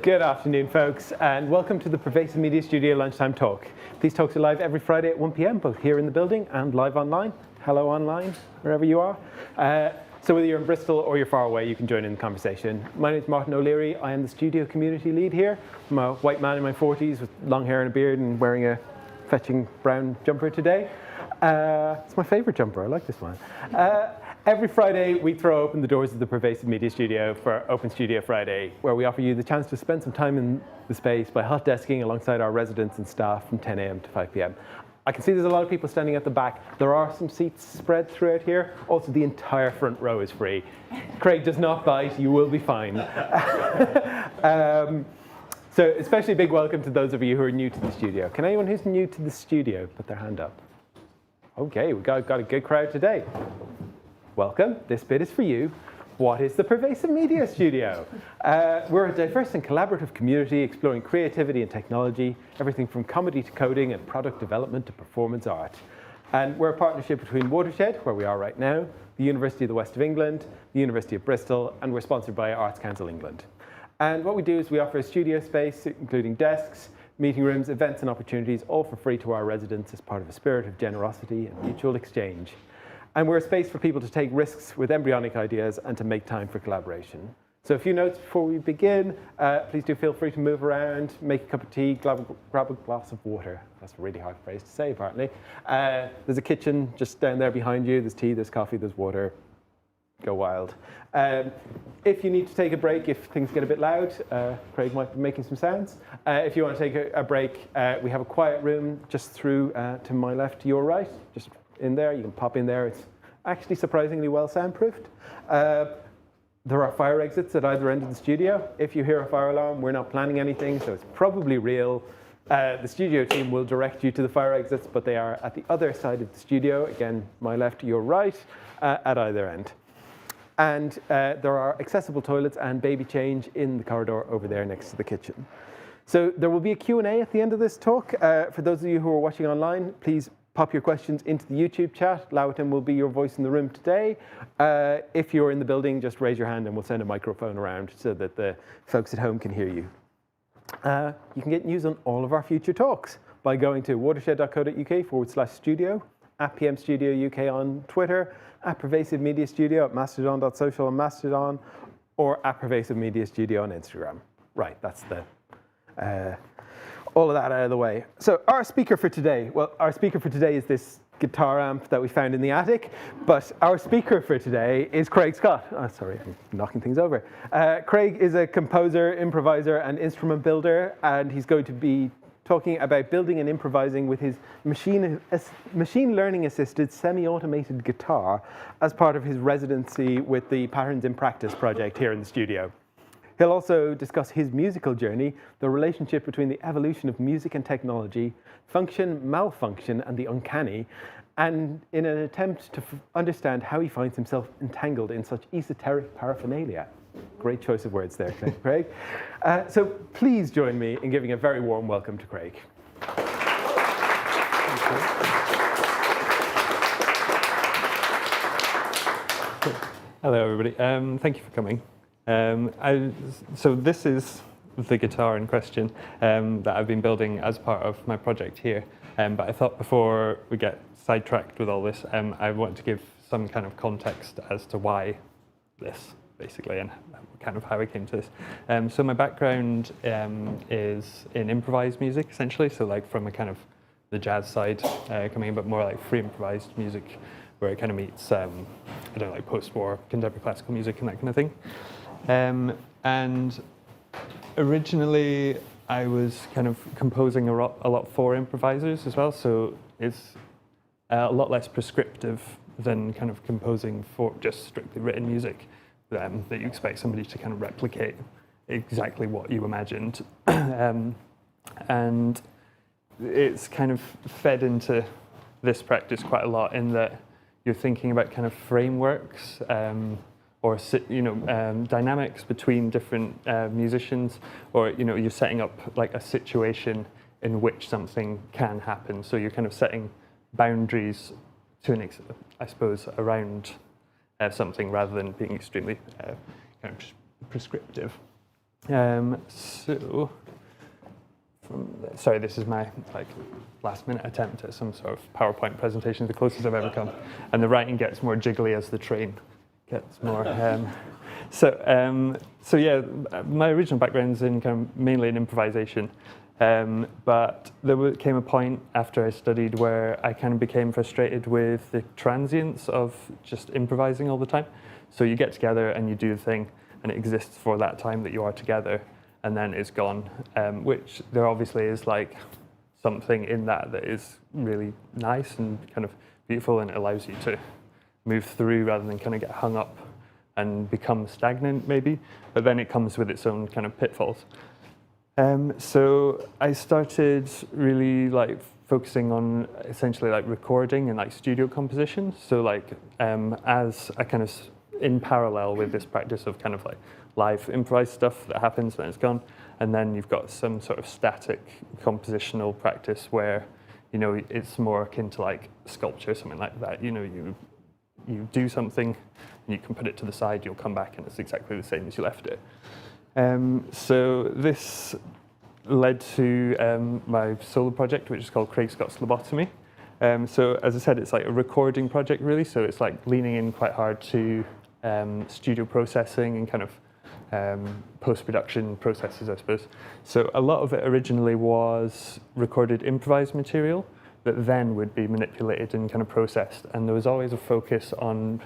Good afternoon, folks, and welcome to the Pervasive Media Studio Lunchtime Talk. These talks are live every Friday at 1 p.m, both here in the building and live online. Hello online, wherever you are. So whether you're in Bristol or you're far away, you can join in the conversation. My name is Martin O'Leary. I am the studio community lead here. I'm a white man in my 40s with long hair and a beard and wearing a fetching brown jumper today. It's my favorite jumper. I like this one. Every Friday, we throw open the doors of the Pervasive Media Studio for Open Studio Friday, where we offer you the chance to spend some time in the space by hot desking alongside our residents and staff from 10 a.m. to 5 p.m. I can see there's a lot of people standing at the back. There are some seats spread throughout here. Also, the entire front row is free. Craig does not bite. You will be fine. So especially a big welcome to those of you who are new to the studio. Can anyone who's new to the studio put their hand up? OK, we've got a good crowd today. Welcome. This bit is for you. What is the Pervasive Media Studio? We're a diverse and collaborative community exploring creativity and technology, everything from comedy to coding and product development to performance art. And we're a partnership between Watershed, where we are right now, the University of the West of England, the University of Bristol, and we're sponsored by Arts Council England. And what we do is we offer a studio space, including desks, meeting rooms, events, and opportunities, all for free to our residents as part of a spirit of generosity and mutual exchange. And we're a space for people to take risks with embryonic ideas and to make time for collaboration. So a few notes before we begin. Please do feel free to move around, make a cup of tea, grab a glass of water. That's a really hard phrase to say, apparently. There's a kitchen just down there behind you. There's tea, there's coffee, there's water. Go wild. If you need to take a break, if things get a bit loud, Craig might be making some sounds. If you want to take a break, we have a quiet room just through to my left, to your right. Just in there, you can pop in there. It's actually surprisingly well soundproofed. There are fire exits at either end of the studio. If you hear a fire alarm, we're not planning anything, so it's probably real. The studio team will direct you to the fire exits, but they are at the other side of the studio. Again, my left, your right, at either end. And there are accessible toilets and baby change in the corridor over there next to the kitchen. So there will be a Q&A at the end of this talk. For those of you who are watching online, please pop your questions into the YouTube chat. Lawatin will be your voice in the room today. If you're in the building, just raise your hand and we'll send a microphone around so that the folks at home can hear you. You can get news on all of our future talks by going to watershed.co.uk/studio, at PM Studio UK on Twitter, at Pervasive Media Studio at mastodon.social on Mastodon, or at Pervasive Media Studio on Instagram. Right, that's the all of that out of the way. So our speaker for today, is this guitar amp that we found in the attic, but our speaker for today is Craig Scott. Oh, sorry, I'm knocking things over. Craig is a composer, improviser, and instrument builder, and he's going to be talking about building and improvising with his machine learning assisted semi-automated guitar as part of his residency with the Patterns in Practice project here in the studio. He'll also discuss his musical journey, the relationship between the evolution of music and technology, function, malfunction, and the uncanny, and in an attempt to understand how he finds himself entangled in such esoteric paraphernalia. Great choice of words there, Craig. So please join me in giving a very warm welcome to Craig. Hello, everybody. Thank you for coming. So this is the guitar in question that I've been building as part of my project here. But I thought before we get sidetracked with all this, I want to give some kind of context as to why this, basically, and kind of how I came to this. So my background is in improvised music, essentially. So like from a kind of the jazz side coming in, but more like free improvised music, where it kind of meets, I don't know, like post-war contemporary classical music and that kind of thing. And originally, I was kind of composing a lot for improvisers as well, so it's a lot less prescriptive than kind of composing for just strictly written music that you expect somebody to kind of replicate exactly what you imagined. And it's kind of fed into this practice quite a lot in that you're thinking about kind of frameworks or dynamics between different musicians, or you're setting up like a situation in which something can happen. So you're kind of setting boundaries to an extent, I suppose, around something rather than being extremely kind of prescriptive. Sorry, this is my last-minute attempt at some sort of PowerPoint presentation, the closest I've ever come, and the writing gets more jiggly as the train gets more. So yeah, my original background is in kind of mainly in improvisation, but there came a point after I studied where I kind of became frustrated with the transience of just improvising all the time. So you get together and you do the thing, and it exists for that time that you are together, and then it's gone, which there obviously is like something in that is really nice and kind of beautiful, and it allows you to move through rather than kind of get hung up and become stagnant maybe, but then it comes with its own kind of pitfalls. So I started really like focusing on essentially like recording and like studio composition. So like as I kind of in parallel with this practice of kind of like live improvised stuff that happens, then it's gone. And then you've got some sort of static compositional practice where, you know, it's more akin to like sculpture, something like that. You know, you do something and you can put it to the side, you'll come back and it's exactly the same as you left it. So this led to my solo project, which is called Craig Scott's Lobotomy. So as I said, it's like a recording project really, so it's like leaning in quite hard to studio processing and kind of post-production processes, I suppose. So a lot of it originally was recorded improvised material that then would be manipulated and kind of processed, and there was always a focus on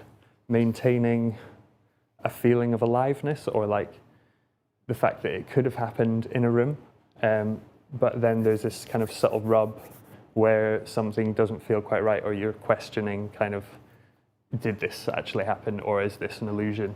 maintaining a feeling of aliveness, or like the fact that it could have happened in a room, but then there's this kind of subtle rub where something doesn't feel quite right, or you're questioning kind of, did this actually happen, or is this an illusion?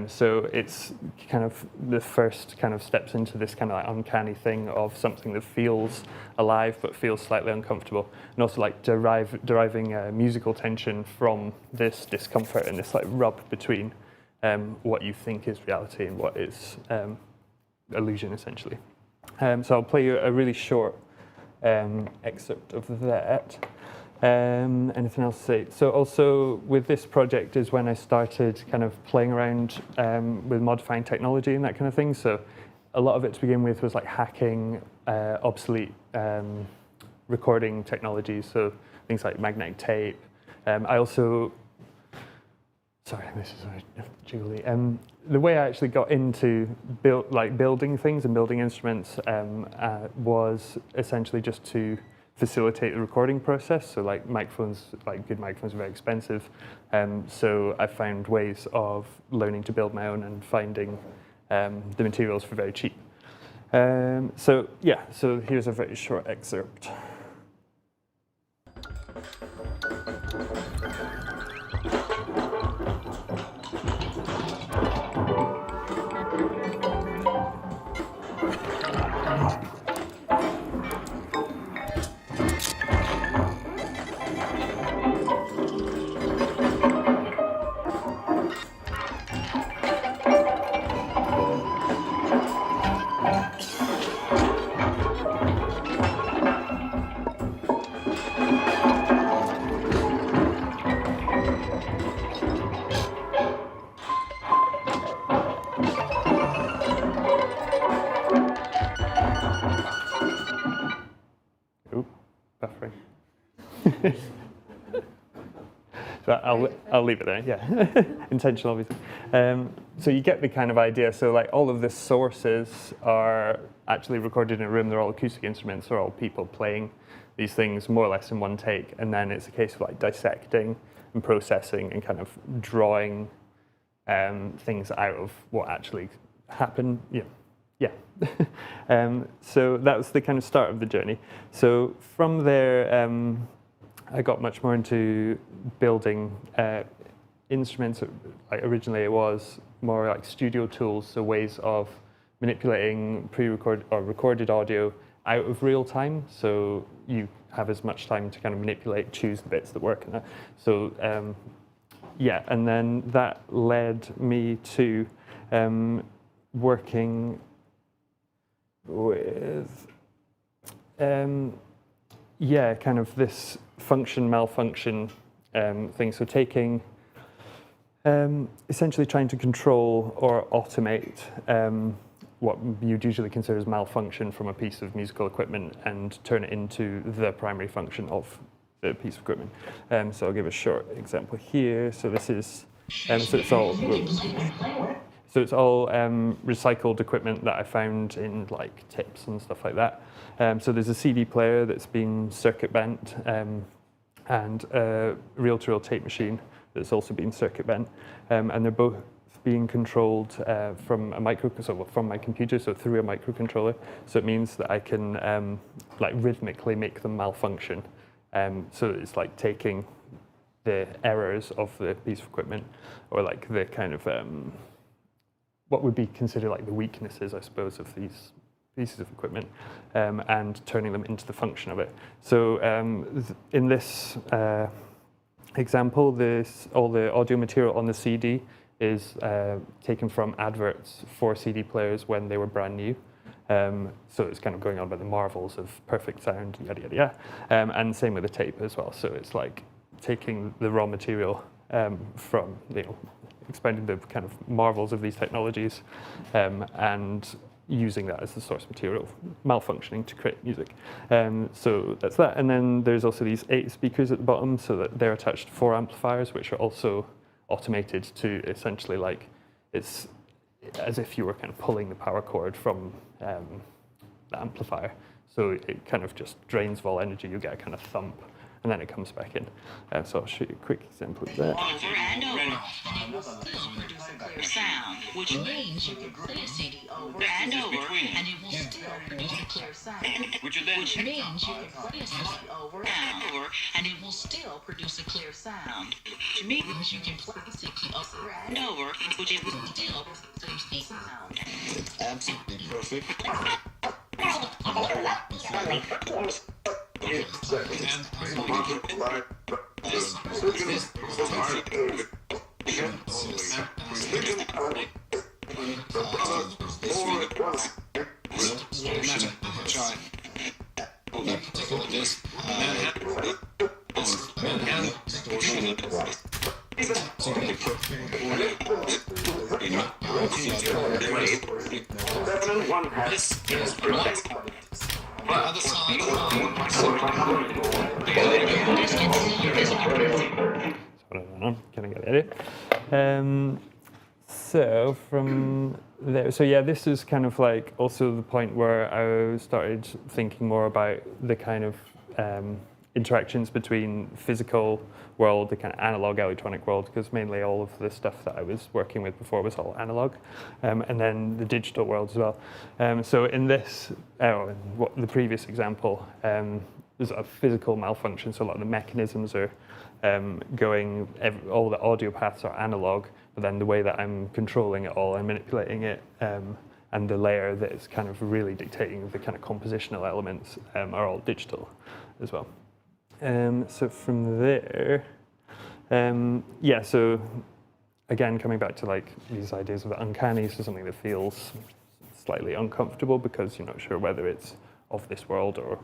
So it's kind of the first kind of steps into this kind of like uncanny thing of something that feels alive but feels slightly uncomfortable, and also like deriving musical tension from this discomfort and this like rub between what you think is reality and what is illusion, essentially. So I'll play you a really short excerpt of that. Anything else to say? So also with this project is when I started kind of playing around with modifying technology and that kind of thing. So a lot of it to begin with was like hacking obsolete recording technologies, so things like magnetic tape. I also, sorry, this is very jiggly. The way I actually got into building things and building instruments was essentially just to facilitate the recording process. So like microphones, like good microphones are very expensive. So I found ways of learning to build my own and finding the materials for very cheap. So yeah, so here's a very short excerpt. Buffering. So I'll leave it there, yeah. Intentional, obviously. So you get the kind of idea. So like all of the sources are actually recorded in a room. They're all acoustic instruments. They're all people playing these things more or less in one take. And then it's a case of like dissecting and processing and kind of drawing things out of what actually happened. Yeah. So that was the kind of start of the journey. So from there, I got much more into building instruments. Like originally, it was more like studio tools, so ways of manipulating pre-recorded or recorded audio out of real time. So you have as much time to kind of manipulate, choose the bits that work in that. So yeah, and then that led me to working with kind of this function malfunction thing. So taking essentially trying to control or automate what you'd usually consider as malfunction from a piece of musical equipment and turn it into the primary function of the piece of equipment. So I'll give a short example here. So this is, so it's all recycled equipment that I found in like tips and stuff like that. So there's a CD player that's been circuit bent and a reel-to-reel tape machine that's also been circuit bent. And they're both being controlled from from my computer, so through a microcontroller. So it means that I can like rhythmically make them malfunction. So it's like taking the errors of the piece of equipment, or like the kind of what would be considered like the weaknesses, I suppose, of these pieces of equipment, and turning them into the function of it. So in this example, all the audio material on the CD is taken from adverts for CD players when they were brand new. So it's kind of going on about the marvels of perfect sound, yada, yada, yada. And same with the tape as well. So it's like taking the raw material from, expanding the kind of marvels of these technologies and using that as the source material, malfunctioning to create music. So that's that. And then there's also these 8 speakers at the bottom, so that they're attached to 4 amplifiers, which are also automated to essentially like, it's as if you were kind of pulling the power cord from the amplifier. So it kind of just drains of all energy. You get a kind of thump, and then it comes back in. So I'll show you a quick example of that. Over and over, and it will still produce a clear sound, which means you can play a CD over and over, and it will still produce a clear sound. Which means you can play a CD over and over, and it will still produce a clear sound. Which means you can play a CD over and over, which it will still produce a sound. Absolutely perfect. Can I get it? So from there, so yeah, this is kind of like also the point where I started thinking more about the kind of interactions between physical world, the kind of analog electronic world, because mainly all of the stuff that I was working with before was all analog, and then the digital world as well. So in this, the previous example, there's a physical malfunction, so a lot of the mechanisms are all the audio paths are analog, but then the way that I'm controlling it all and manipulating it, and the layer that is kind of really dictating the kind of compositional elements are all digital as well. So from there, so again, coming back to like these ideas of the uncanny, so something that feels slightly uncomfortable because you're not sure whether it's of this world or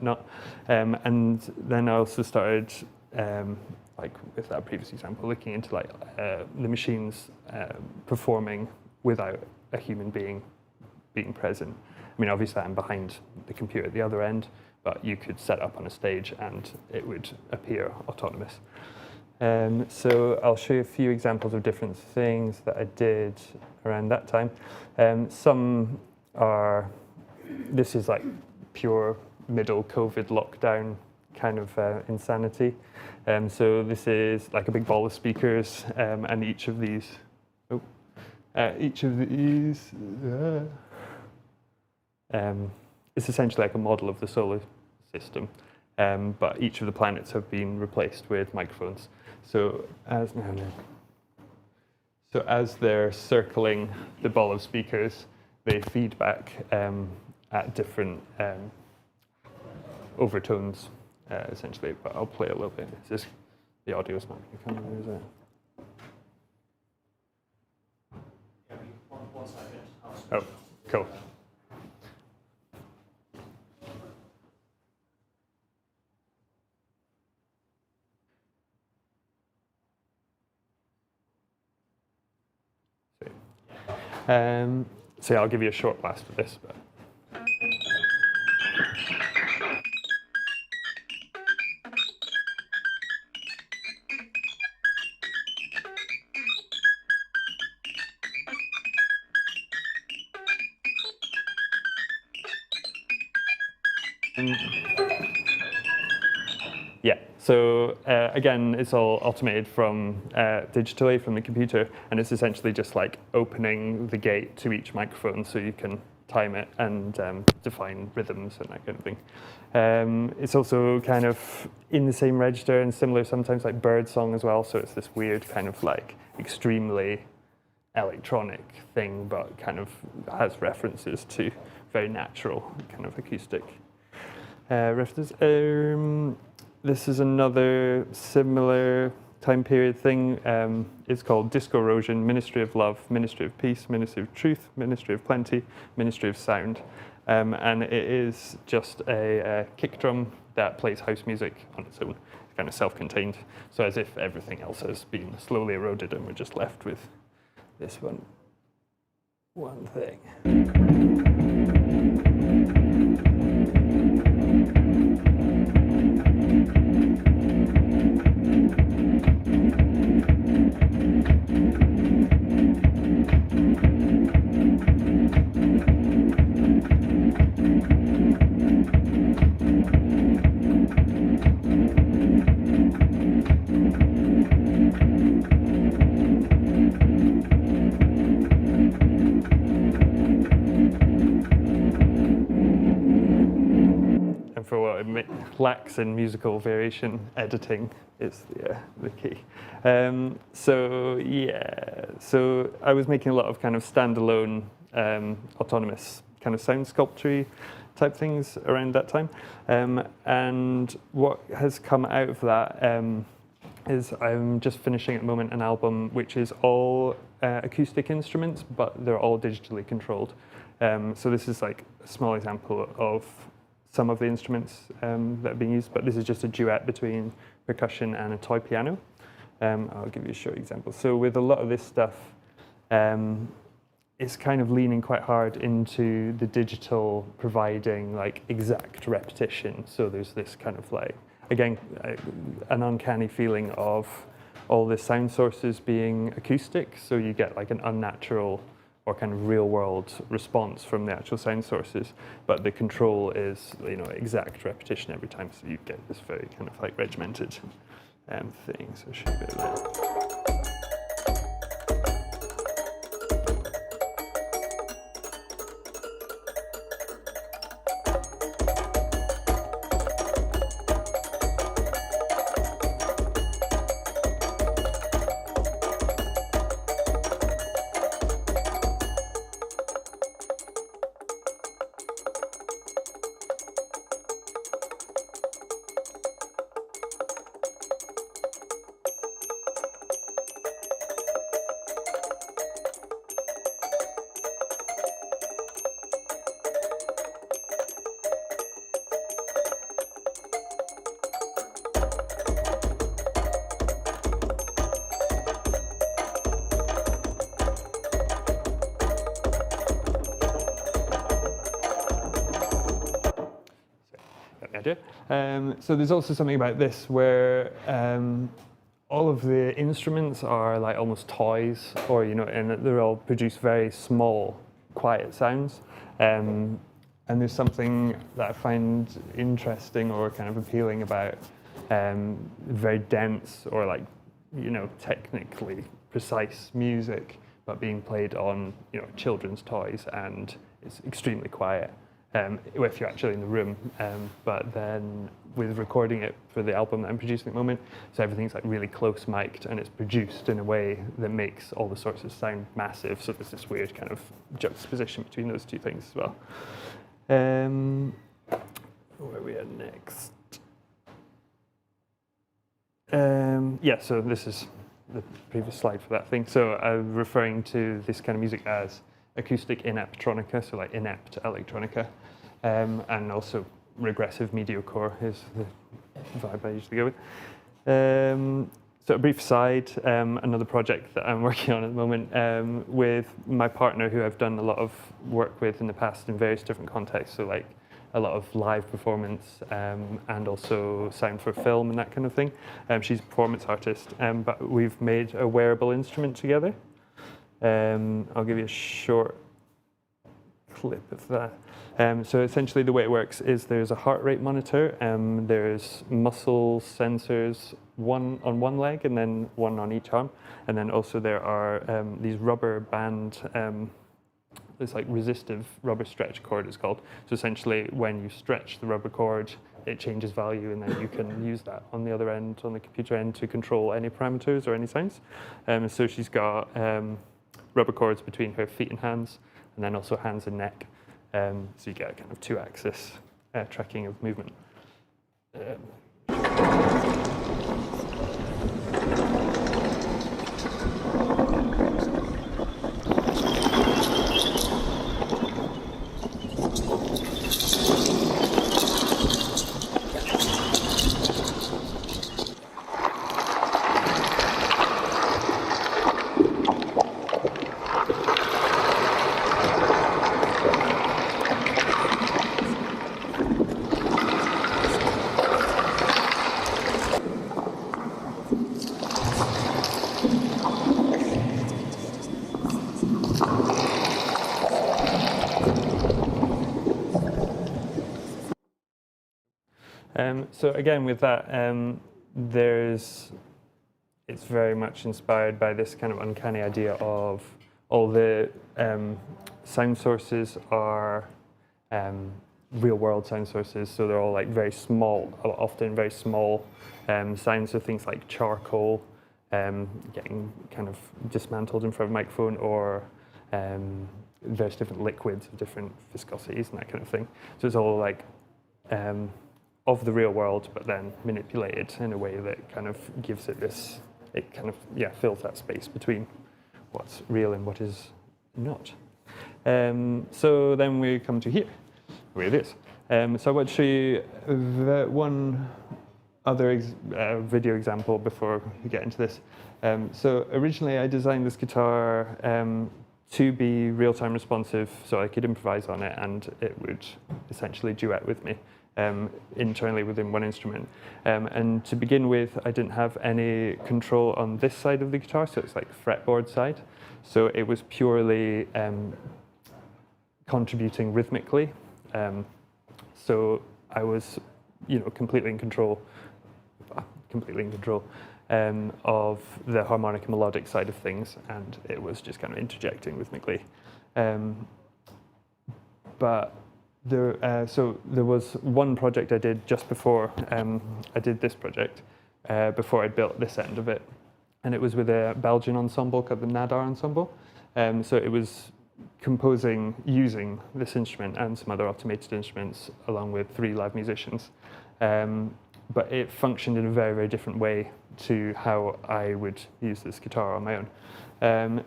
not. And then I also started, like with that previous example, looking into like the machines performing without a human being present. I mean, obviously I'm behind the computer at the other end, but you could set up on a stage and it would appear autonomous. So I'll show you a few examples of different things that I did around that time. Some are, this is like pure middle COVID lockdown kind of insanity. So this is like a big ball of speakers, and each of these it's essentially like a model of the solar system, but each of the planets have been replaced with microphones. So as they're circling the ball of speakers, they feed back at different overtones, essentially. But I'll play a little bit. It's just the audio's not going to come in, is it? One second. Oh, cool. So yeah, I'll give you a short blast of this. But. Yeah, so again, it's all automated from digitally from the computer, and it's essentially just like opening the gate to each microphone so you can time it and define rhythms and that kind of thing. It's also kind of in the same register and similar sometimes like bird song as well, so it's this weird kind of like extremely electronic thing, but kind of has references to very natural kind of acoustic references. This is another similar time period thing. It's called Disco Erosion, Ministry of Love, Ministry of Peace, Ministry of Truth, Ministry of Plenty, Ministry of Sound. And it is just a kick drum that plays house music on its own. It's kind of self-contained. So as if everything else has been slowly eroded and we're just left with this one thing. For what it lacks in musical variation, editing is the key. So I was making a lot of kind of standalone, autonomous kind of sound sculpture type things around that time. And what has come out of that is I'm just finishing at the moment an album which is all acoustic instruments, but they're all digitally controlled. So this is like a small example of some of the instruments that are being used, but this is just a duet between percussion and a toy piano. I'll give you a short example. So with a lot of this stuff, it's kind of leaning quite hard into the digital providing like exact repetition. So there's this kind of like, again, an uncanny feeling of all the sound sources being acoustic. So you get like an unnatural or kind of real world response from the actual sound sources, but the control is, exact repetition every time, so you get this very kind of like regimented thing. So I'll show you a bit of that. So there's also something about this where all of the instruments are like almost toys, or and they're all produce very small, quiet sounds. And there's something that I find interesting or kind of appealing about very dense or like technically precise music, but being played on children's toys, and it's extremely quiet. If you're actually in the room, but then with recording it for the album that I'm producing at the moment, so everything's like really close mic'd and it's produced in a way that makes all the sources sound massive. So there's this weird kind of juxtaposition between those two things as well. Where are we at next? So this is the previous slide for that thing. So I'm referring to this kind of music as acoustic ineptronica, so like inept electronica, and also regressive mediocore is the vibe I usually go with. So a brief aside, another project that I'm working on at the moment with my partner, who I've done a lot of work with in the past in various different contexts, so like a lot of live performance and also sound for film and that kind of thing. She's a performance artist, but we've made a wearable instrument together. I'll give you a short clip of that. So essentially the way it works is there's a heart rate monitor, there's muscle sensors, one on one leg and then one on each arm. And then also there are these rubber band, it's like resistive rubber stretch cord it's called. So essentially when you stretch the rubber cord, it changes value and then you can use that on the other end, on the computer end, to control any parameters or any sounds. So she's got rubber cords between her feet and hands, and then also hands and neck. So you get a kind of 2-axis tracking of movement. So again, with that, it's very much inspired by this kind of uncanny idea of all the sound sources are real-world sound sources, so they're all like very small, often very small sounds, so things like charcoal getting kind of dismantled in front of a microphone, or there's different liquids of different viscosities and that kind of thing. So it's all like of the real world, but then manipulated in a way that kind of gives it this, it kind of, fills that space between what's real and what is not. So then we come to here, where it is. So I want to show you one other video example before we get into this. So originally I designed this guitar to be real-time responsive, so I could improvise on it and it would essentially duet with me. Internally within one instrument. And to begin with, I didn't have any control on this side of the guitar, so it's like fretboard side. So it was purely contributing rhythmically. So I was, completely in control of the harmonic and melodic side of things, and it was just kind of interjecting rhythmically. So there was one project I did just before I did this project, before I built this end of it. And it was with a Belgian ensemble called the Nadar Ensemble. So it was composing using this instrument and some other automated instruments along with 3 live musicians. But it functioned in a very, very different way to how I would use this guitar on my own.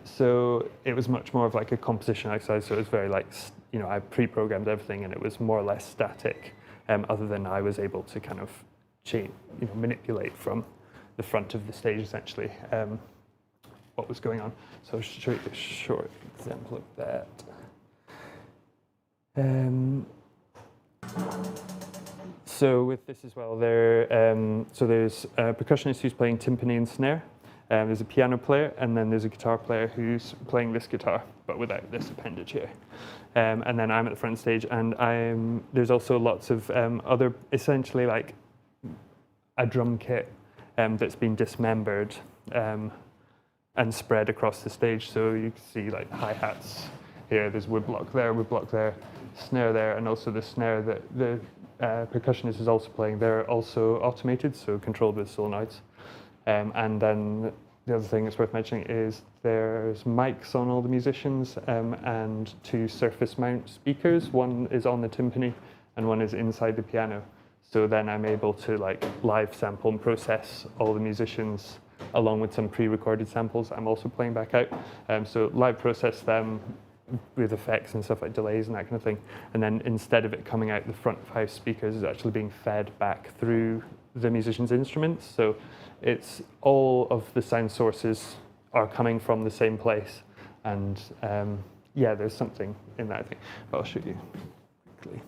So it was much more of like a composition exercise, so it was very like, I pre-programmed everything and it was more or less static, other than I was able to kind of manipulate from the front of the stage essentially what was going on. So I'll show you a short example of that. So with this as well, there's a percussionist who's playing timpani and snare. There's a piano player, and then there's a guitar player who's playing this guitar, but without this appendage here. And then I'm at the front stage, and there's also lots of other, essentially like a drum kit that's been dismembered and spread across the stage. So you can see like hi-hats here, there's woodblock there, snare there, and also the snare that the percussionist is also playing. They're also automated, so controlled with solenoids. And then the other thing that's worth mentioning is there's mics on all the musicians and 2 surface mount speakers. One is on the timpani and one is inside the piano. So then I'm able to like live sample and process all the musicians along with some pre-recorded samples I'm also playing back out. So live process them with effects and stuff like delays and that kind of thing. And then instead of it coming out the front of house speakers, it's actually being fed back through the musician's instruments. So it's all of the sound sources are coming from the same place. And yeah, there's something in that, I think. But I'll show you quickly.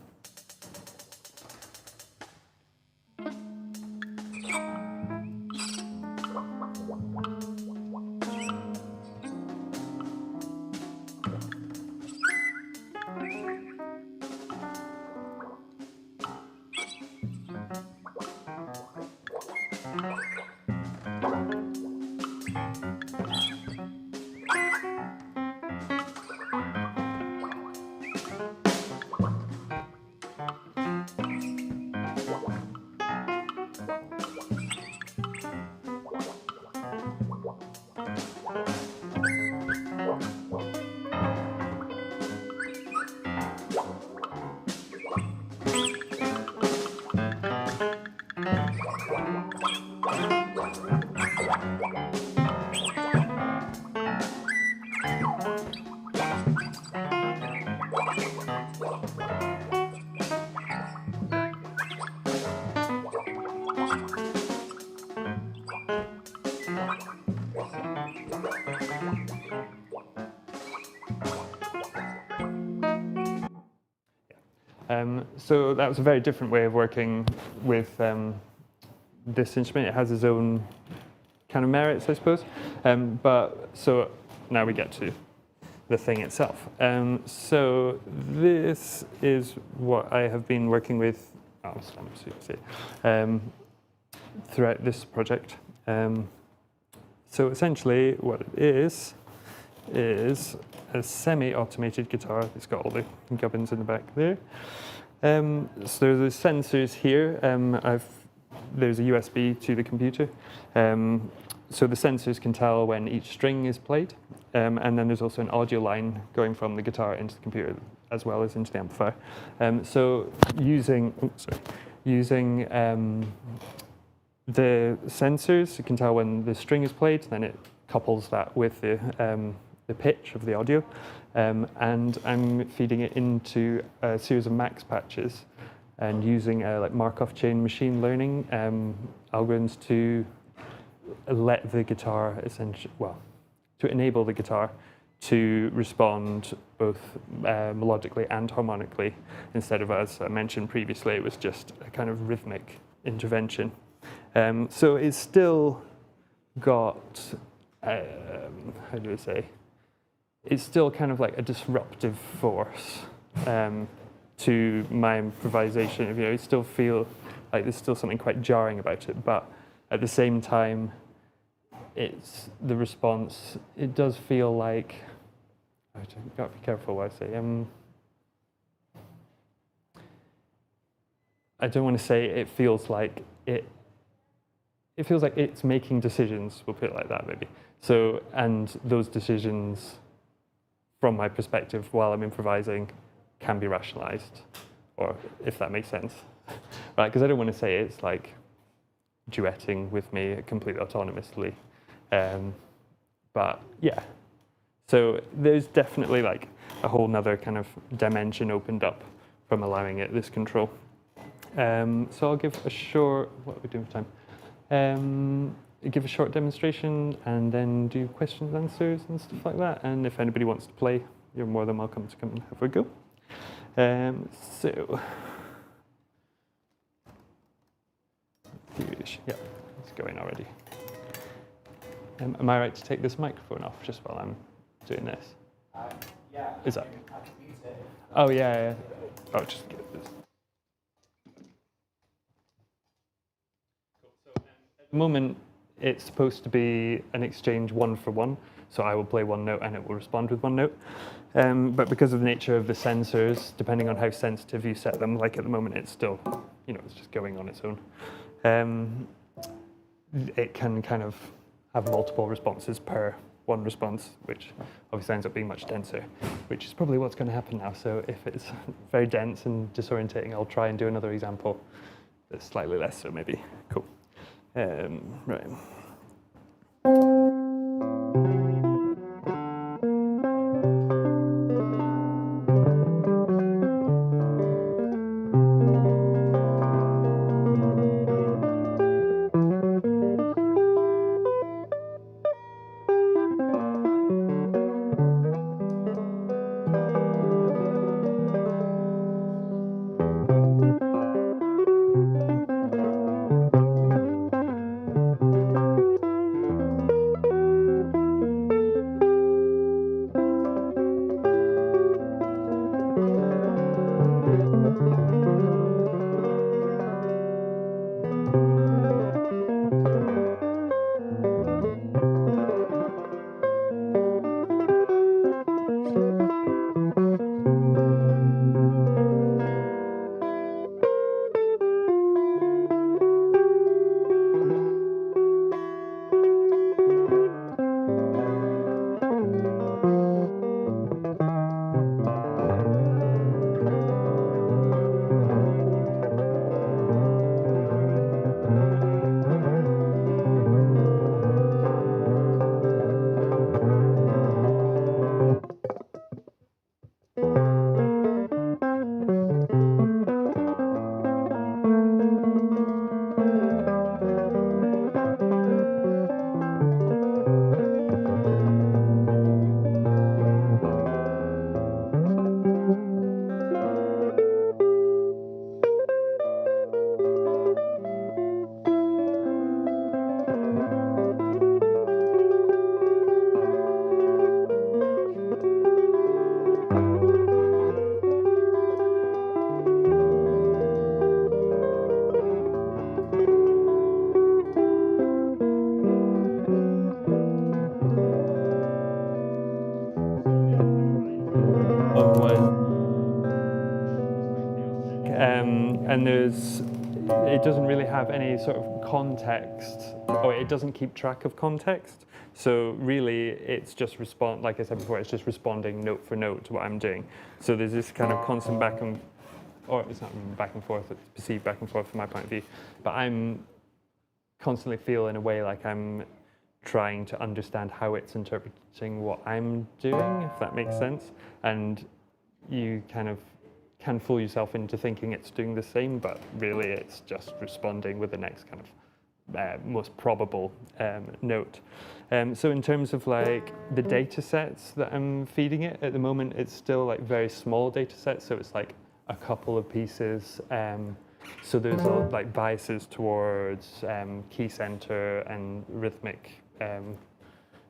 So that was a very different way of working with this instrument. It has its own kind of merits, I suppose. But so now we get to the thing itself. So this is what I have been working with throughout this project. So essentially what it is a semi-automated guitar. It's got all the gubbins in the back there. So there's the sensors here. There's a USB to the computer. So the sensors can tell when each string is played. And then there's also an audio line going from the guitar into the computer as well as into the amplifier. So using the sensors, you can tell when the string is played, then it couples that with the pitch of the audio. And I'm feeding it into a series of max patches and using like Markov chain machine learning algorithms to let the guitar to enable the guitar to respond both melodically and harmonically, instead of, as I mentioned previously, it was just a kind of rhythmic intervention. So it's still got, how do I say, it's still kind of like a disruptive force to my improvisation. You know, I still feel like there's still something quite jarring about it, but at the same time, it's the response. It does feel like, I've got to be careful what I say. I don't want to say it feels like it. It feels like it's making decisions. We'll put it like that, maybe. So, and those decisions, from my perspective, while I'm improvising, can be rationalized, or if that makes sense, right? Because I don't want to say it's like duetting with me completely autonomously, but yeah. So there's definitely like a whole nother kind of dimension opened up from allowing it this control. So I'll give a short. What are we doing for time? Give a short demonstration and then do questions, answers, and stuff like that. And if anybody wants to play, you're more than welcome to come and have a go. So, yeah, it's going already. Am I right to take this microphone off just while I'm doing this? Yeah. Is that? Oh yeah. Oh, just get this. So at the moment, it's supposed to be an exchange 1-for-1. So I will play one note and it will respond with one note. But because of the nature of the sensors, depending on how sensitive you set them, like at the moment it's still, it's just going on its own. It can kind of have multiple responses per one response, which obviously ends up being much denser, which is probably what's going to happen now. So if it's very dense and disorientating, I'll try and do another example that's slightly less so maybe. Cool. Right. and it doesn't really have any sort of context, or it doesn't keep track of context. So really, it's just like I said before, it's just responding note for note to what I'm doing. So there's this kind of constant or it's not back and forth, it's perceived back and forth from my point of view, but I'm constantly feel in a way like I'm trying to understand how it's interpreting what I'm doing, if that makes sense. And you kind of can fool yourself into thinking it's doing the same, but really it's just responding with the next kind of most probable note. So in terms of like the data sets that I'm feeding it, at the moment it's still like very small data sets, so it's like a couple of pieces. So there's like biases towards key center and rhythmic,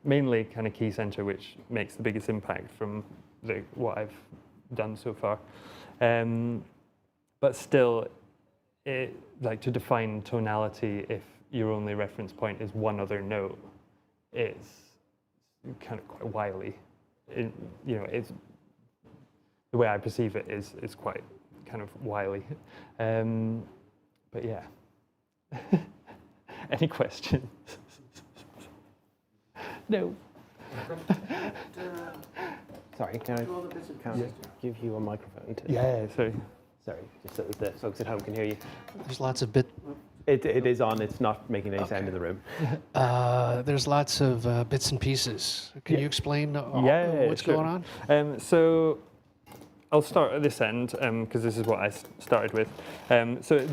mainly kind of key center, which makes the biggest impact from what I've done so far. But still, like to define tonality, if your only reference point is one other note, it's kind of quite wily. It's the way I perceive it is quite kind of wily. But yeah. Any questions? No. Sorry, can I give you a microphone? Yeah, sorry. Sorry, just so that the folks at home can hear you. There's lots of bit. It is on. It's not making any sound in the room. There's lots of bits and pieces. Can you explain what's sure. going on? So I'll start at this end because this is what I started with. So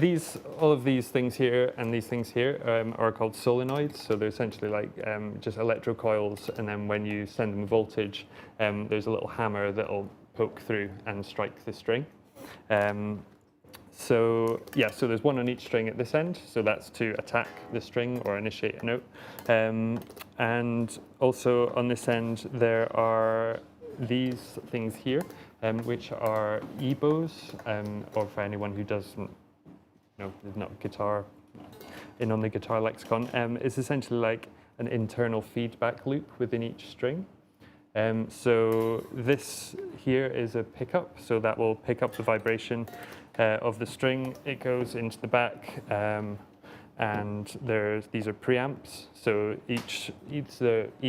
all of these things here and these things here are called solenoids. So they're essentially like just electrocoils, and then when you send them voltage, there's a little hammer that'll poke through and strike the string. So there's one on each string at this end. So that's to attack the string or initiate a note. And also on this end, there are these things here, which are ebows, or for anyone who doesn't know, is not guitar, on the guitar lexicon, it's essentially like an internal feedback loop within each string. So this here is a pickup, so that will pick up the vibration of the string. It goes into the back, and these are preamps. So each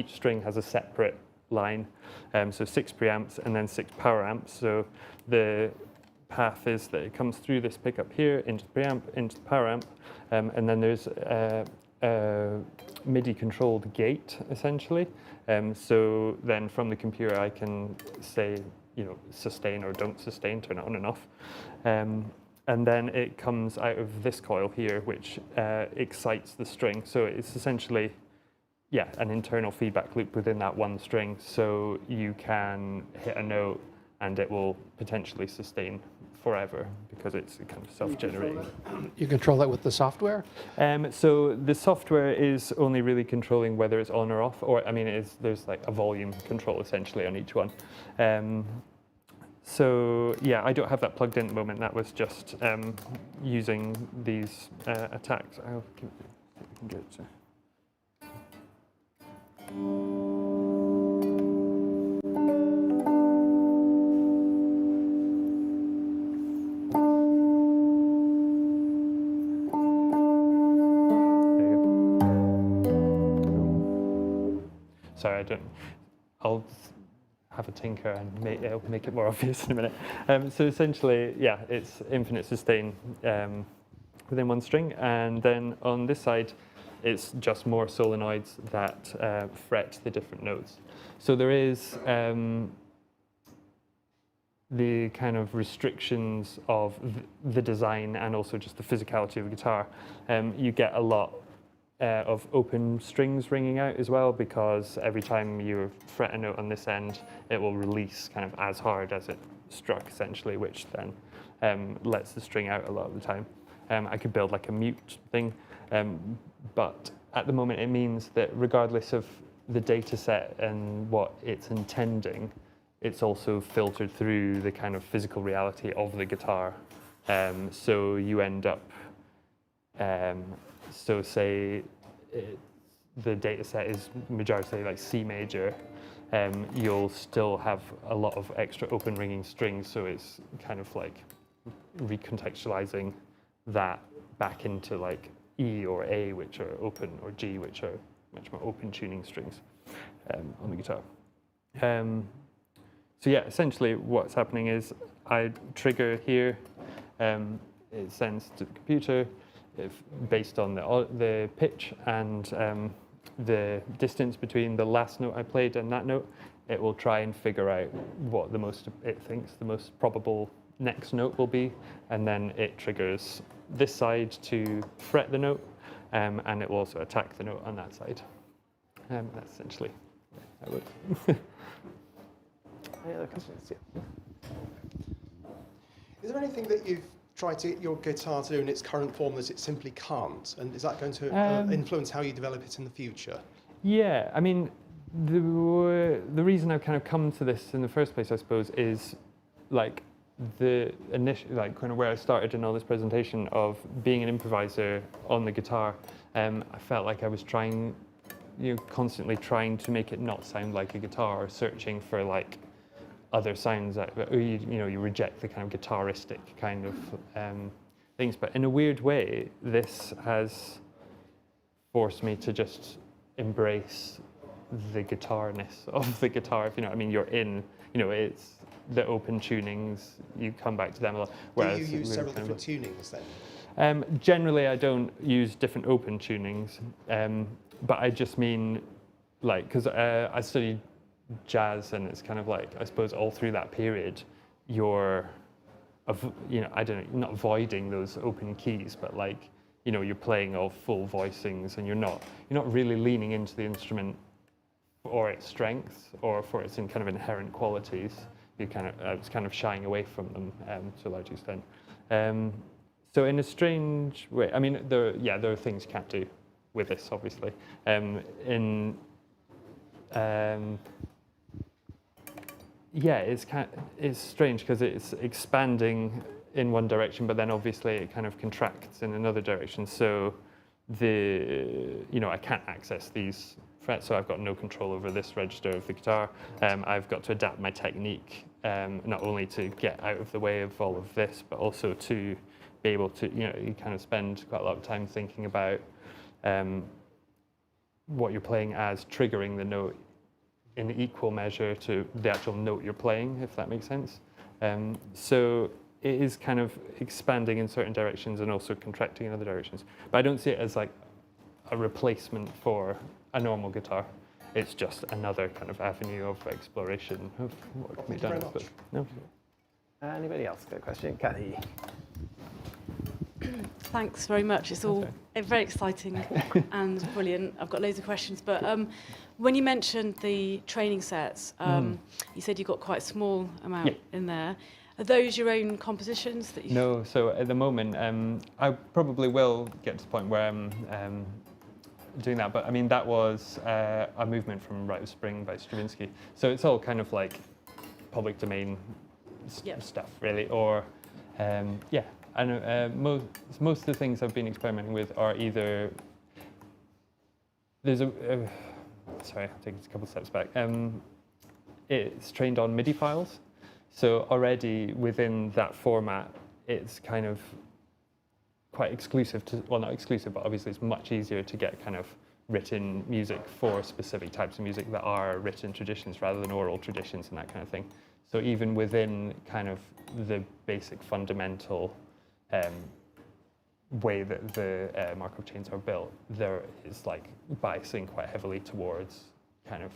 string has a separate line. So 6 preamps and then 6 power amps. So the path is that it comes through this pickup here into the preamp, into the power amp, and then there's a MIDI controlled gate essentially. So then from the computer I can say, sustain or don't sustain, turn it on and off. And then it comes out of this coil here, which excites the string. So it's essentially, an internal feedback loop within that one string. So you can hit a note and it will potentially sustain forever because it's kind of self-generating. You control that with the software? So the software is only really controlling whether it's on or off, or there's like a volume control essentially on each one. So I don't have that plugged in at the moment. That was just using these attacks. I can get it to. Sorry, I'll have a tinker and it'll make it more obvious in a minute. So essentially, it's infinite sustain within one string, and then on this side, it's just more solenoids that fret the different notes. So there is the kind of restrictions of the design and also just the physicality of the guitar. You get a lot of open strings ringing out as well, because every time you fret a note on this end, it will release kind of as hard as it struck essentially, which then lets the string out a lot of the time. I could build like a mute thing, but at the moment it means that regardless of the data set and what it's intending, it's also filtered through the kind of physical reality of the guitar. So you end up, so say the data set is majority like C major, you'll still have a lot of extra open ringing strings, so it's kind of like recontextualizing that back into like E or A, which are open, or G, which are much more open tuning strings on the guitar. So yeah, essentially what's happening is I trigger here, it sends to the computer based on the pitch and the distance between the last note I played and that note. It will try and figure out what it thinks the most probable next note will be, and then it triggers this side to fret the note, and it will also attack the note on that side. That's essentially how it works. Any other questions? Yeah. Is there anything that you've tried to get your guitar to do in its current form that it simply can't? And is that going to influence how you develop it in the future? Yeah, I mean, the reason I've kind of come to this in the first place, I suppose, is like the initial, like kind of where I started in all this presentation of being an improviser on the guitar. I felt like I was constantly trying to make it not sound like a guitar, or searching for like other sounds that you reject the kind of guitaristic kind of things. But in a weird way, this has forced me to just embrace the guitarness of the guitar. If you know what I mean, you're in. It's the open tunings. You come back to them a lot. Do you use several different tunings then? Generally, I don't use different open tunings, but I just mean like because I studied jazz, and it's kind of like, I suppose all through that period you're I don't know, not avoiding those open keys, but like you're playing all full voicings, and you're not really leaning into the instrument or its strengths or for its kind of inherent qualities. I was kind of shying away from them to a large extent. So in a strange way, I mean, there are things you can't do with this, obviously. It's strange because it's expanding in one direction, but then obviously it kind of contracts in another direction. So I can't access these frets, so I've got no control over this register of the guitar. I've got to adapt my technique, not only to get out of the way of all of this, but also to be able to, you kind of spend quite a lot of time thinking about what you're playing as triggering the note in equal measure to the actual note you're playing, if that makes sense. So it is kind of expanding in certain directions and also contracting in other directions. But I don't see it as like a replacement for a normal guitar. It's just another kind of avenue of exploration of what can be done. Thank you very much. No. Anybody else got a question? Kathy. Thanks very much. It's all very exciting and brilliant. I've got loads of questions, but when you mentioned the training sets, you said you got quite a small amount in there. Are those your own compositions that you? No. So at the moment, I probably will get to the point where I'm doing that. But I mean, that was a movement from Rite of Spring by Stravinsky. So it's all kind of like public domain stuff, really. Or I know most of the things I've been experimenting with are either there's sorry, I'll take a couple steps back. It's trained on MIDI files, so already within that format, it's kind of quite exclusive to, well, not exclusive, but obviously it's much easier to get kind of written music for specific types of music that are written traditions rather than oral traditions and that kind of thing. So even within kind of the basic fundamental way that the Markov chains are built, there is like biasing quite heavily towards kind of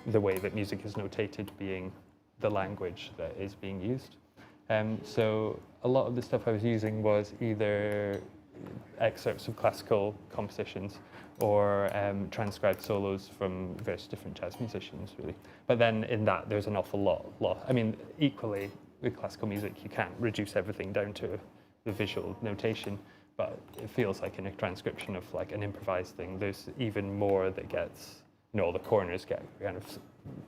the way that music is notated being the language that is being used. So a lot of the stuff I was using was either excerpts of classical compositions or transcribed solos from various different jazz musicians, really. But then in that, there's an awful lot. I mean, equally, with classical music, you can't reduce everything down to the visual notation, but it feels like in a transcription of like an improvised thing, there's even more that gets, all the corners get kind of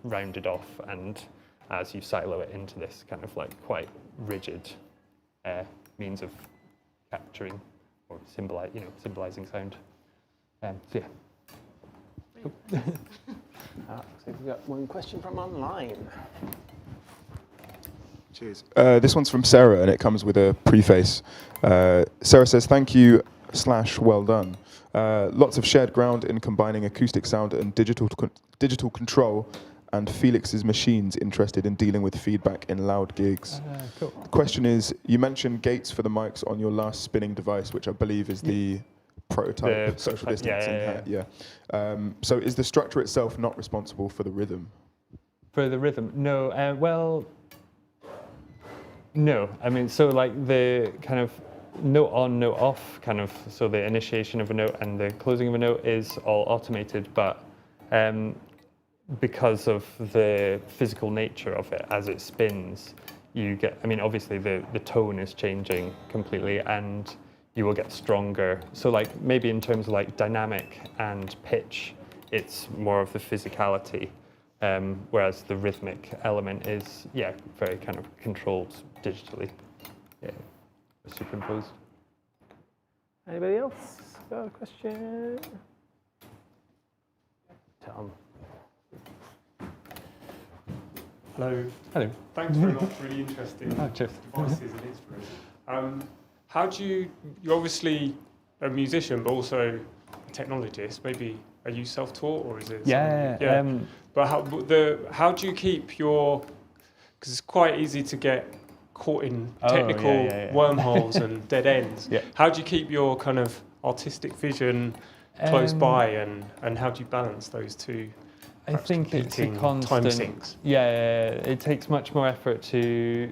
rounded off, and as you silo it into this kind of like quite rigid means of capturing or symbolizing sound. So yeah. Cool. Looks like we've got one question from online. Cheers. This one's from Sarah, and it comes with a preface. Sarah says, "Thank you / well done. Lots of shared ground in combining acoustic sound and digital control, and Felix's machines interested in dealing with feedback in loud gigs." Cool. The question is, you mentioned gates for the mics on your last spinning device, which I believe is the prototype social distancing hat. Yeah. So is the structure itself not responsible for the rhythm? For the rhythm? No. Well, no. I mean, so like the kind of note on, note off kind of, so the initiation of a note and the closing of a note is all automated, but because of the physical nature of it as it spins, you get, I mean, obviously the tone is changing completely and you will get stronger. So like maybe in terms of like dynamic and pitch, it's more of the physicality, whereas the rhythmic element is, yeah, very kind of controlled digitally. Yeah, superimposed. Anybody else got a question? Tom. Hello. Hello. Thanks very much. Really interesting Cheers. devices and inspiration. How do you're obviously a musician, but also a technologist. Maybe are you self-taught or is it? Yeah. But how do you keep your? Because it's quite easy to get caught in technical wormholes and dead ends. Yeah. How do you keep your kind of artistic vision close by, and how do you balance those two? I think it's a constant time sinks. Yeah, it takes much more effort to.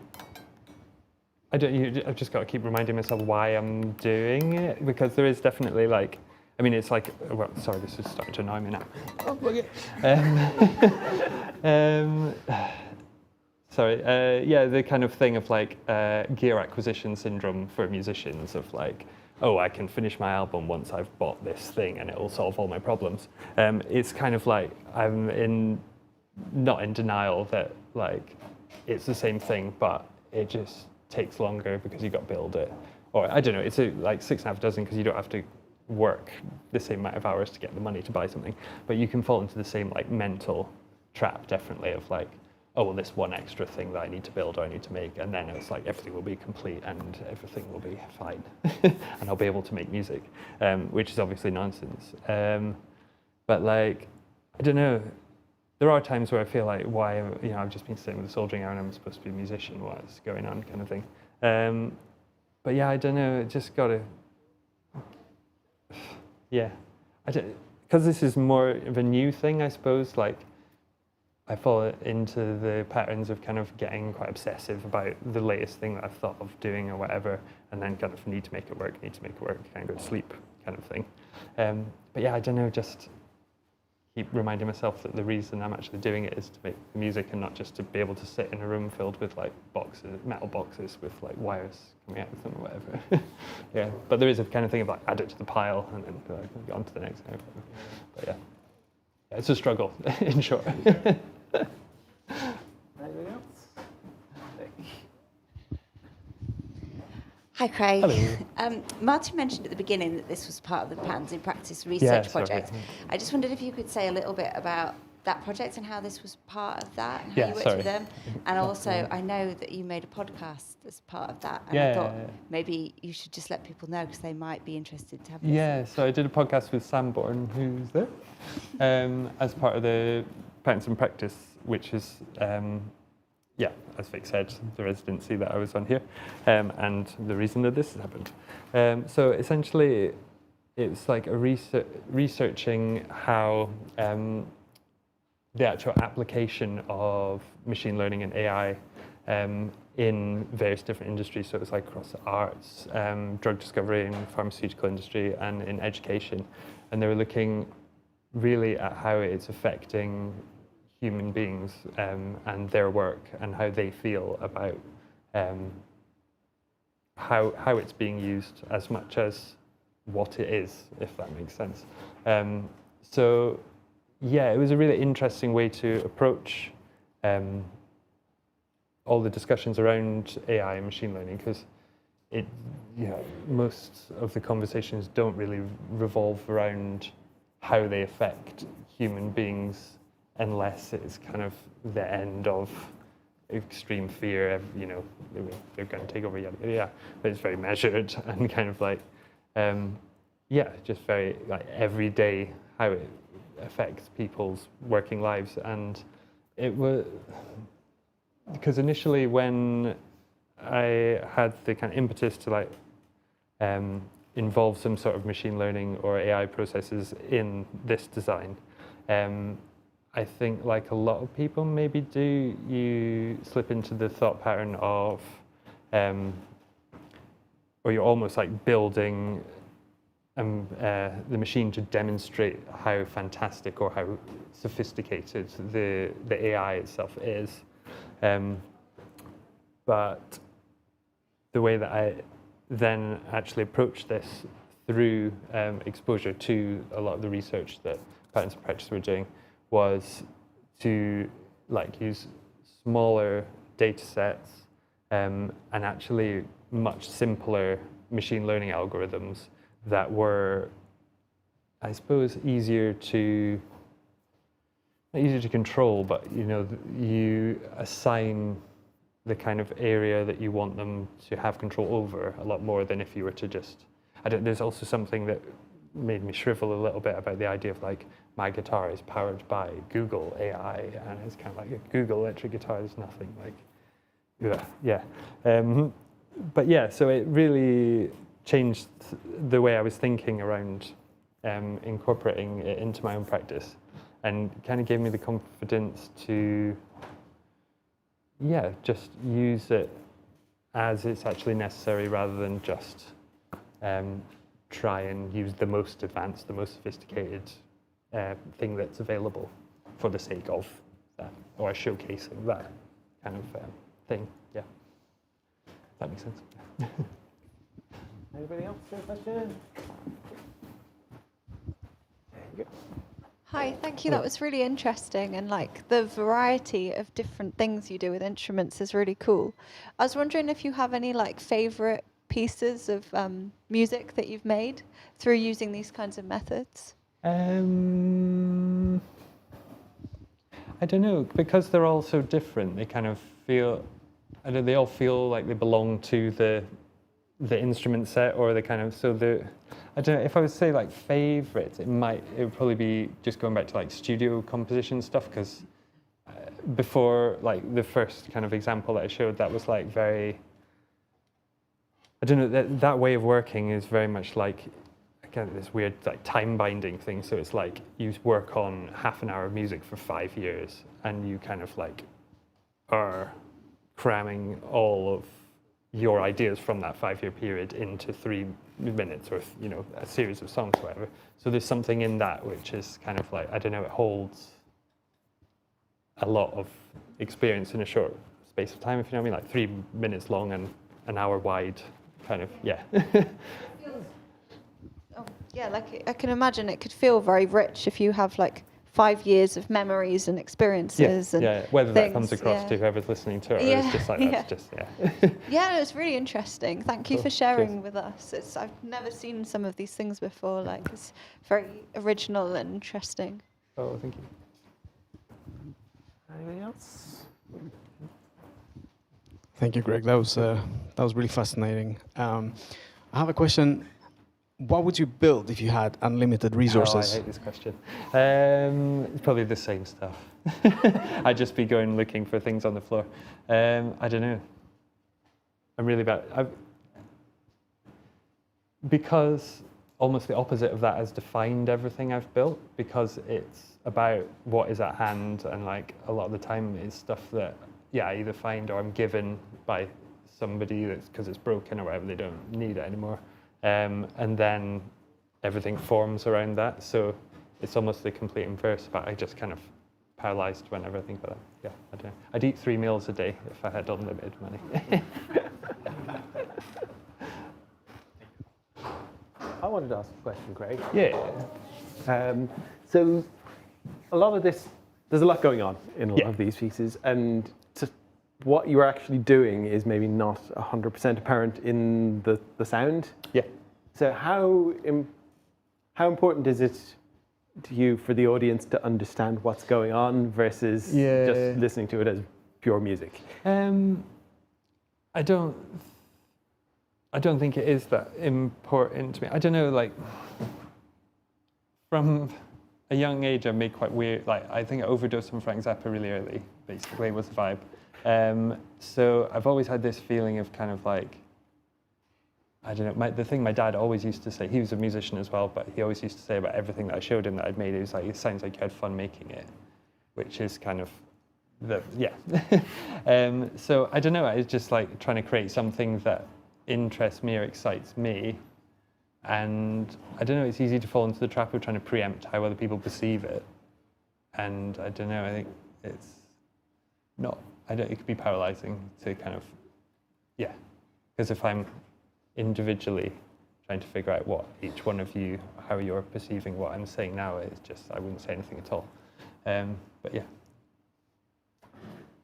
I've just got to keep reminding myself why I'm doing it, because there is definitely like, I mean, it's like, well, sorry, this is starting to annoy me now. Oh, sorry, the kind of thing of like gear acquisition syndrome for musicians of like, oh, I can finish my album once I've bought this thing and it will solve all my problems. It's kind of like I'm not in denial that like it's the same thing, but it just takes longer because you got to build it. Or I don't know, it's like 6.5 dozen because you don't have to work the same amount of hours to get the money to buy something. But you can fall into the same like mental trap definitely of like, oh, well, this one extra thing that I need to build or I need to make, and then it's like everything will be complete and everything will be fine, and I'll be able to make music, which is obviously nonsense. But like, I don't know. There are times where I feel like, why, I've just been sitting with a soldering iron, I'm supposed to be a musician, what's going on, kind of thing. But yeah, I don't know. Just gotta, yeah, because this is more of a new thing, I suppose. Like, I fall into the patterns of kind of getting quite obsessive about the latest thing that I've thought of doing or whatever, and then kind of need to make it work, kind of go to sleep kind of thing. But yeah, I don't know, just keep reminding myself that the reason I'm actually doing it is to make the music and not just to be able to sit in a room filled with like metal boxes with like wires coming out of them or whatever. Yeah, but there is a kind of thing of like add it to the pile and then go on to the next thing. But yeah, it's a struggle in short. Anything else? Hi, Craig. Hello. Martin mentioned at the beginning that this was part of the Patterns in Practice research project. Sorry. I just wondered if you could say a little bit about that project and how this was part of that and how you worked with them. And also, I know that you made a podcast as part of that. And I thought maybe you should just let people know because they might be interested to have a listen. So I did a podcast with Sam Bourne, who's there, as part of the Patterns in Practice, which is, as Vic said, the residency that I was on here, and the reason that this has happened. So essentially, it's like a researching how the actual application of machine learning and AI in various different industries. So it's like across the arts, drug discovery and pharmaceutical industry, and in education. And they were looking really at how it's affecting human beings and their work and how they feel about how it's being used as much as what it is, if that makes sense. So yeah, it was a really interesting way to approach all the discussions around AI and machine learning, because most of the conversations don't really revolve around how they affect human beings unless it's kind of the end of extreme fear, they're going to take over, yeah. But it's very measured and kind of like, just very like everyday how it affects people's working lives. And it was because initially when I had the kind of impetus to like involve some sort of machine learning or AI processes in this design. I think like a lot of people maybe do, you slip into the thought pattern of, or you're almost like building the machine to demonstrate how fantastic or how sophisticated the AI itself is. But the way that I then actually approached this through exposure to a lot of the research that patterns and practice were doing was to like use smaller data sets and actually much simpler machine learning algorithms that were, I suppose, easier to control, but you assign the kind of area that you want them to have control over a lot more than if you were to just, there's also something that made me shrivel a little bit about the idea of like, my guitar is powered by Google AI, and it's kind of like a Google electric guitar is nothing like, yeah. But yeah, so it really changed the way I was thinking around incorporating it into my own practice, and kind of gave me the confidence to, just use it as it's actually necessary rather than just try and use the most advanced, the most sophisticated thing that's available for the sake of that, or showcasing that kind of thing. Yeah, that makes sense. Anybody else have a question? There you go. Hi, thank you. That was really interesting, and like the variety of different things you do with instruments is really cool. I was wondering if you have any like favorite pieces of music that you've made through using these kinds of methods. I don't know, because they're all so different. They kind of feel, they all feel like they belong to the instrument set, or the kind of, I don't know, if I would say like favorites, it would probably be just going back to like studio composition stuff, because before like the first kind of example that I showed, that was like very, I don't know, that way of working is very much like, again, this weird like time binding thing. So it's like you work on half an hour of music for 5 years, and you kind of like are cramming all of your ideas from that 5-year period into 3 minutes, or a series of songs, or whatever. So there's something in that which is kind of like, I don't know, it holds a lot of experience in a short space of time, if you know what I mean, like 3 minutes long and an hour wide, kind of, yeah. Yeah, like I can imagine it could feel very rich if you have like 5 years of memories and experiences. Whether things, that comes across to whoever's listening to it, or it's just like that's just Yeah, it was really interesting. Thank you for sharing with us. I've never seen some of these things before. Like it's very original and interesting. Oh, thank you. Anybody else? Thank you, Greg. That was really fascinating. I have a question. What would you build if you had unlimited resources? Oh, I hate this question. It's probably the same stuff. I'd just be going looking for things on the floor. I don't know. I'm really bad. Because almost the opposite of that has defined everything I've built, because it's about what is at hand, and like a lot of the time it's stuff that I either find or I'm given by somebody that's because it's broken or whatever, they don't need it anymore. And then everything forms around that. So it's almost the complete inverse, but I just kind of paralyzed whenever I think about that. Yeah, I don't know. I'd eat 3 meals a day if I had unlimited money. I wanted to ask a question, Craig. Yeah. So a lot of this, there's a lot going on in a lot of these pieces, and what you're actually doing is maybe not 100% apparent in the sound. Yeah. So how important is it to you for the audience to understand what's going on versus just listening to it as pure music? I don't think it is that important to me. I don't know, like, from a young age, I made quite weird, like, I think I overdosed on Frank Zappa really early, basically, was the vibe. So I've always had this feeling of kind of like, I don't know, the thing my dad always used to say, he was a musician as well, but he always used to say about everything that I showed him that I'd made, it was like, it sounds like you had fun making it, which is kind of so I don't know, it's just like trying to create something that interests me or excites me. And I don't know, it's easy to fall into the trap of trying to preempt how other people perceive it. And I don't know, I think it's not, it could be paralyzing to kind of, because if I'm individually trying to figure out what each one of you, how you're perceiving what I'm saying now, it's just, I wouldn't say anything at all. But yeah.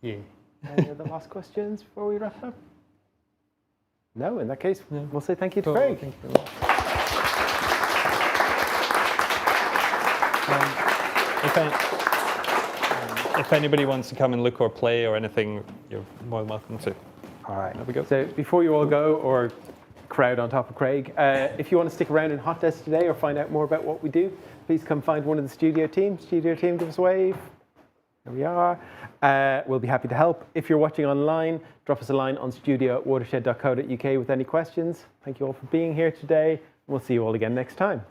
Any other last questions before we wrap up? No, in that case, we'll say thank you to Craig. Thank you very much. If anybody wants to come and look or play or anything, you're more than welcome to. All right. There we go. So before you all go or crowd on top of Craig, if you want to stick around in Hot Desk today or find out more about what we do, please come find one of the studio team. Studio team, give us a wave. There we are. We'll be happy to help. If you're watching online, drop us a line on studio@watershed.co.uk with any questions. Thank you all for being here today. We'll see you all again next time.